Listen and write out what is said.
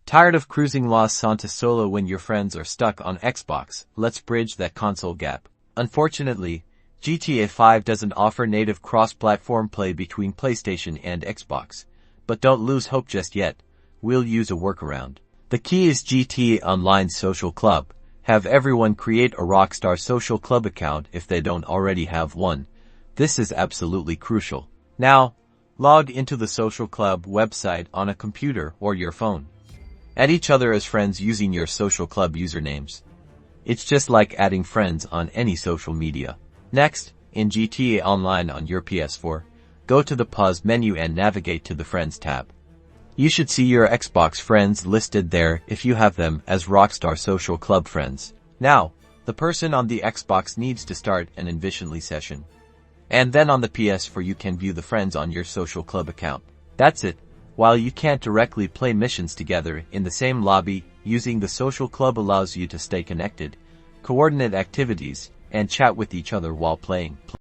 Tired of cruising Los Santos solo when your friends are stuck on Xbox? Let's bridge that console gap. Unfortunately, GTA 5 doesn't offer native cross-platform play between PlayStation and Xbox. But don't lose hope just yet. We'll use a workaround. The key is GTA Online Social Club. Have everyone create a Rockstar Social Club account if they don't already have one. This is absolutely crucial. Now, log into the social club website on a computer or your phone. Add each other as friends using your social club usernames. It's just like adding friends on any social media. Next, in GTA Online on your PS4, go to the pause menu and navigate to the Friends tab. You should see your Xbox friends listed there if you have them as Rockstar Social Club friends. Now, the person on the Xbox needs to start an Envisionly session. And then on the PS4 you can view the friends on your social club account. That's it. While you can't directly play missions together in the same lobby, using the social club allows you to stay connected, coordinate activities, and chat with each other while playing.